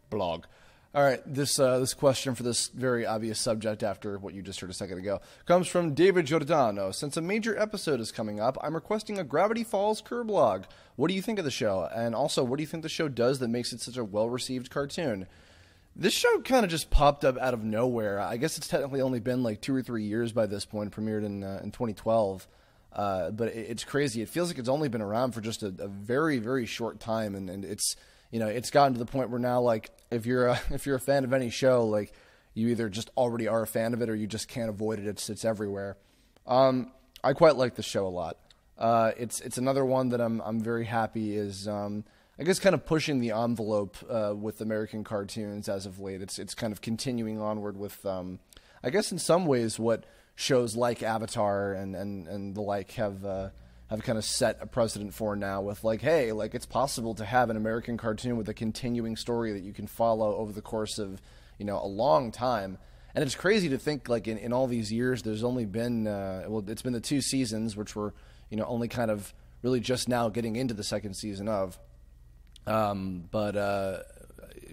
Blog. All right, this question for this very obvious subject after what you just heard a second ago comes from David Giordano. Since a major episode is coming up, I'm requesting a Gravity Falls Kirblog. What do you think of the show? And also, what do you think the show does that makes it such a well-received cartoon? This show kind of just popped up out of nowhere. I guess it's technically only been like 2 or 3 years by this point. It premiered in 2012. But it's crazy. It feels like it's only been around for just a very, very short time, and it's... it's gotten to the point where now, like, if you're a fan of any show, like, you either just already are a fan of it or you just can't avoid it. It's everywhere. I quite like the show a lot. It's another one that I'm very happy is, I guess, kind of pushing the envelope with American cartoons as of late. It's kind of continuing onward with, I guess, in some ways, what shows like Avatar and the like have kind of set a precedent for now with, like, hey, like, it's possible to have an American cartoon with a continuing story that you can follow over the course of, a long time. And it's crazy to think, like, in all these years, there's only been, it's been the 2 seasons, which were, only kind of really just now getting into the second season of.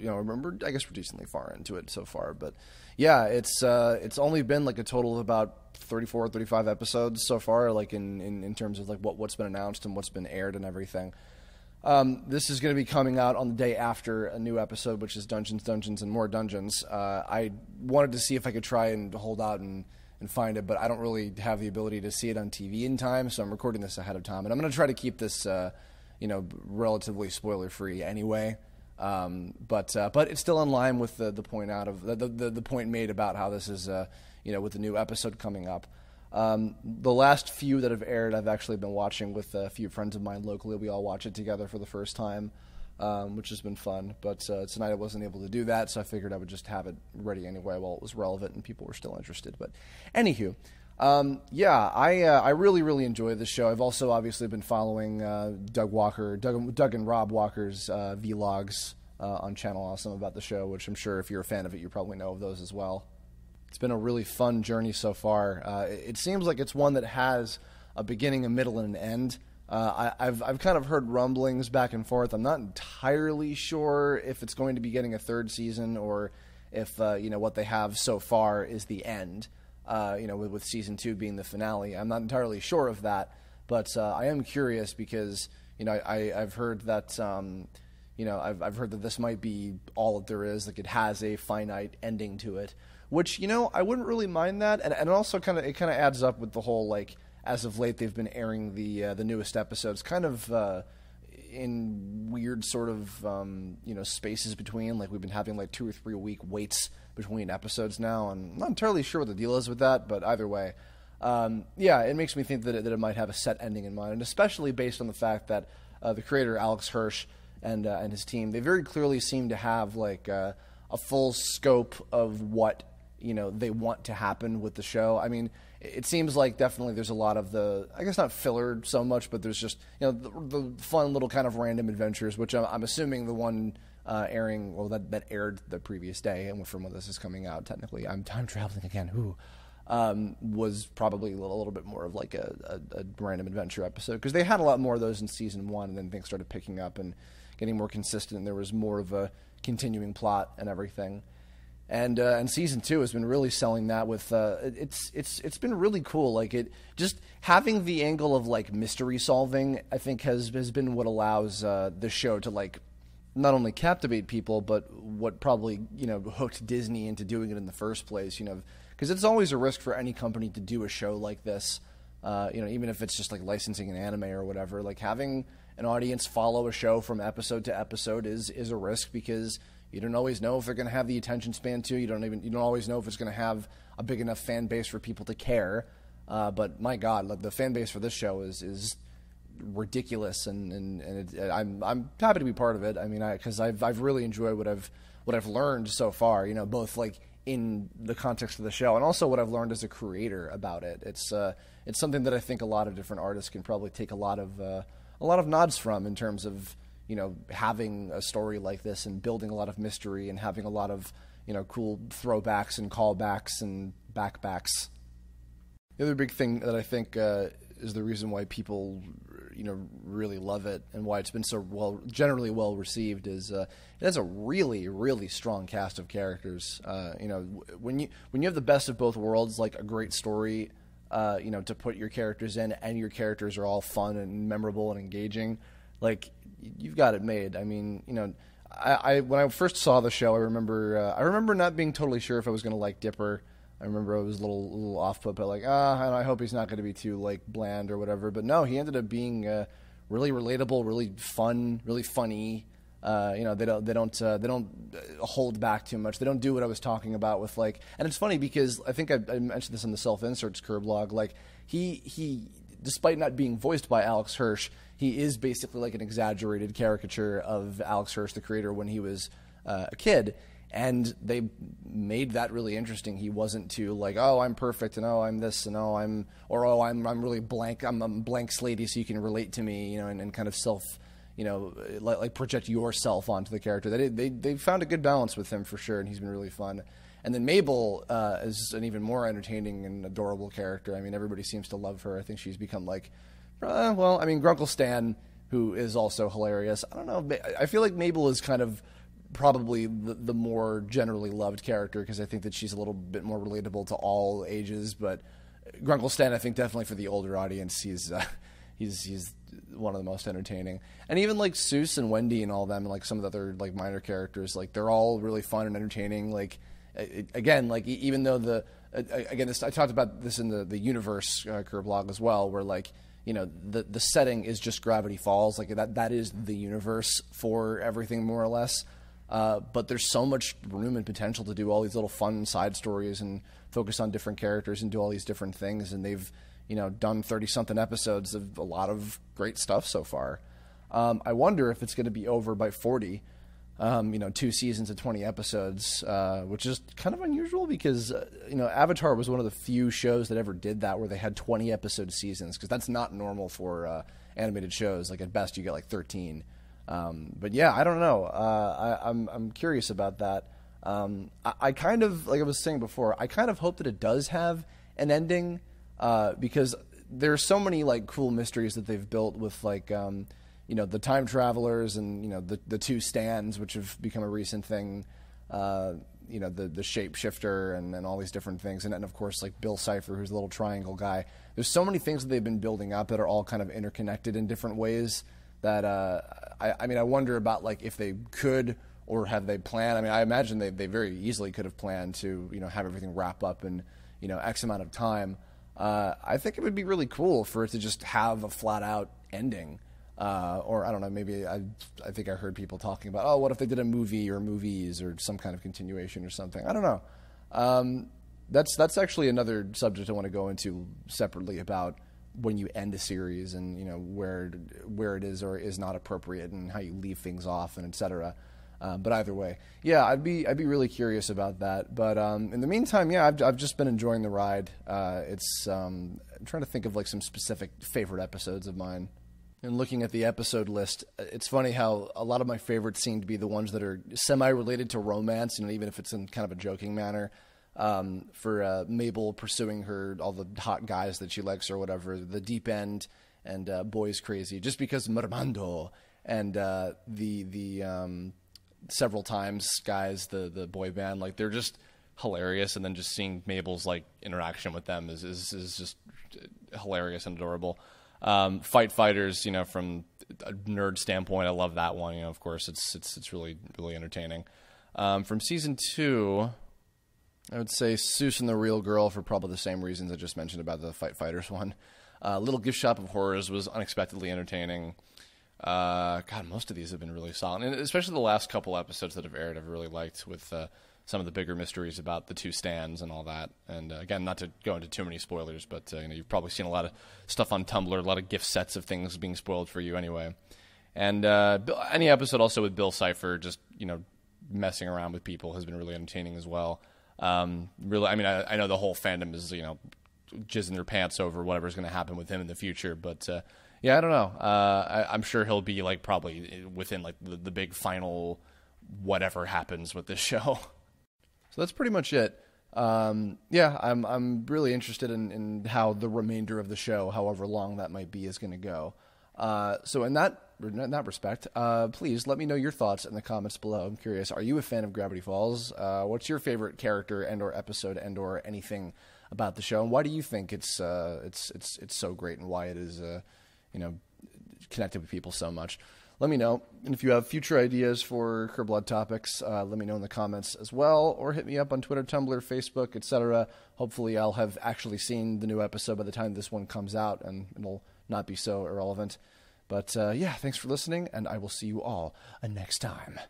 Remember, I guess we're decently far into it so far, but yeah, it's only been like a total of about 34, 35 episodes so far, like in terms of like what's been announced and what's been aired and everything. This is going to be coming out on the day after a new episode, which is Dungeons, and More Dungeons. I wanted to see if I could try and hold out and find it, but I don't really have the ability to see it on TV in time, so I'm recording this ahead of time, and I'm going to try to keep this, relatively spoiler-free anyway. But it's still in line with the point out of the point made about how this is, with the new episode coming up. The last few that have aired, I've actually been watching with a few friends of mine locally. We all watch it together for the first time, which has been fun. But tonight I wasn't able to do that, so I figured I would just have it ready anyway while it was relevant and people were still interested. But anywho, I really, really enjoy this show. I've also obviously been following Doug and Rob Walker's vlogs on Channel Awesome about the show, which I'm sure if you're a fan of it, you probably know of those as well. It's been a really fun journey so far. It seems like it's one that has a beginning, a middle, and an end. I've kind of heard rumblings back and forth. I'm not entirely sure if it's going to be getting a 3rd season or if what they have so far is the end. With season 2 being the finale. I'm not entirely sure of that, but I am curious because I've heard that I've heard that this might be all that there is. Like, it has a finite ending to it, which I wouldn't really mind that, and also kind of adds up with the whole, like, as of late they've been airing the newest episodes kind of in weird sort of spaces between, like, we've been having like 2 or 3 week waits between episodes now, and I'm not entirely sure what the deal is with that, but either way, it makes me think that it might have a set ending in mind, and especially based on the fact that the creator Alex Hirsch and his team, they very clearly seem to have like a full scope of what they want to happen with the show. I mean, it seems like definitely there's a lot of the, I guess not filler so much, but there's just the fun little kind of random adventures, which I'm assuming the one airing, well, that aired the previous day, and from when this is coming out, technically, I'm time traveling again. Was probably a little bit more of like a random adventure episode, because they had a lot more of those in season 1, and then things started picking up and getting more consistent, and there was more of a continuing plot and everything. And season 2 has been really selling that with it's been really cool. Like, it just having the angle of like mystery solving, I think has been what allows the show to like not only captivate people, but what probably hooked Disney into doing it in the first place. Because it's always a risk for any company to do a show like this. Even if it's just like licensing an anime or whatever, like having an audience follow a show from episode to episode is a risk, because you don't always know if they're going to have the attention span to. You don't always know if it's going to have a big enough fan base for people to care. But my God, the fan base for this show is ridiculous, and I'm happy to be part of it. I mean, because I've really enjoyed what I've learned so far. Both like in the context of the show and also what I've learned as a creator about it. It's something that I think a lot of different artists can probably take a lot of nods from, in terms of having a story like this and building a lot of mystery and having a lot of cool throwbacks and callbacks and backbacks. The other big thing that I think is the reason why people really love it and why it's been so generally well received is it has a really, really strong cast of characters. When you have the best of both worlds, like a great story, to put your characters in, and your characters are all fun and memorable and engaging, like you've got it made. I mean, I when I first saw the show, I remember not being totally sure if I was going to like Dipper. I remember I was a little off put, but like, I hope he's not going to be too like bland or whatever. But no, he ended up being really relatable, really fun, really funny. They don't hold back too much. They don't do what I was talking about with like, and it's funny because I think I mentioned this in the self inserts Kirblog. Like he, despite not being voiced by Alex Hirsch, he is basically like an exaggerated caricature of Alex Hirsch, the creator, when he was a kid. And they made that really interesting. He wasn't too like, oh, I'm perfect, and oh, I'm this, and oh, I'm really blank. I'm a blank slatey, so you can relate to me, and kind of self, like project yourself onto the character. They found a good balance with him for sure, and he's been really fun. And then Mabel is an even more entertaining and adorable character. I mean, everybody seems to love her. I think she's become like, Grunkle Stan, who is also hilarious. I don't know. I feel like Mabel is kind of probably the more generally loved character because I think that she's a little bit more relatable to all ages. But Grunkle Stan, I think definitely for the older audience, he's one of the most entertaining. And even like Seuss and Wendy and all them, and like some of the other like minor characters, like they're all really fun and entertaining. Like again, like even though I talked about this in the universe Kirblog as well, where like the setting is just Gravity Falls, like that is the universe for everything more or less. But there's so much room and potential to do all these little fun side stories and focus on different characters and do all these different things. And they've, done 30-something episodes of a lot of great stuff so far. I wonder if it's going to be over by 40, 2 seasons of 20 episodes, which is kind of unusual because, Avatar was one of the few shows that ever did that where they had 20-episode seasons, because that's not normal for animated shows. Like at best you get like 13. But yeah, I don't know. I'm curious about that. I kind of, like I was saying before, I kind of hope that it does have an ending, because there's so many like cool mysteries that they've built with like, the time travelers and, the two stands, which have become a recent thing, the shapeshifter and all these different things. And then of course, like Bill Cipher, who's the little triangle guy. There's so many things that they've been building up that are all kind of interconnected in different ways that, I wonder about like if they could or have they planned. I mean, I imagine they very easily could have planned to, have everything wrap up in, X amount of time. I think it would be really cool for it to just have a flat out ending. Or I don't know, maybe I think I heard people talking about, oh, what if they did a movie or movies or some kind of continuation or something? I don't know. That's actually another subject I want to go into separately about when you end a series and where it is or is not appropriate and how you leave things off and etc. But either way, yeah, I'd be really curious about that. But in the meantime, yeah, I've just been enjoying the ride. I'm trying to think of like some specific favorite episodes of mine. And looking at the episode list, it's funny how a lot of my favorites seem to be the ones that are semi-related to romance, even if it's in kind of a joking manner. For Mabel pursuing all the hot guys that she likes or whatever, the deep end and Boys Crazy, just because Mermando and the several times guys, the boy band, like they're just hilarious, and then just seeing Mabel's like interaction with them is just hilarious and adorable. Fight Fighters, from a nerd standpoint, I love that one. Of course, it's really really entertaining. From season 2, I would say Seuss and the Real Girl for probably the same reasons I just mentioned about the Fight Fighters one. Little Gift Shop of Horrors was unexpectedly entertaining. God, most of these have been really solid, and especially the last couple episodes that have aired, I've really liked with some of the bigger mysteries about the two stands and all that. And again, not to go into too many spoilers, but you've probably seen a lot of stuff on Tumblr, a lot of gift sets of things being spoiled for you anyway. And any episode also with Bill Cipher, just messing around with people, has been really entertaining as well. Really, I know the whole fandom is jizzing their pants over whatever's going to happen with him in the future, but yeah, I don't know. I'm sure he'll be like probably within like the big final whatever happens with this show. So that's pretty much it. Yeah, I'm really interested in how the remainder of the show, however long that might be, is going to go. So in that respect, please let me know your thoughts in the comments below. I'm curious, are you a fan of Gravity Falls? What's your favorite character and or episode and or anything about the show? And why do you think it's so great, and why it is connected with people so much? Let me know. And if you have future ideas for Kirblog topics, let me know in the comments as well, or hit me up on Twitter, Tumblr, Facebook, etc. Hopefully I'll have actually seen the new episode by the time this one comes out, and it'll not be so irrelevant. But yeah, thanks for listening, and I will see you all next time.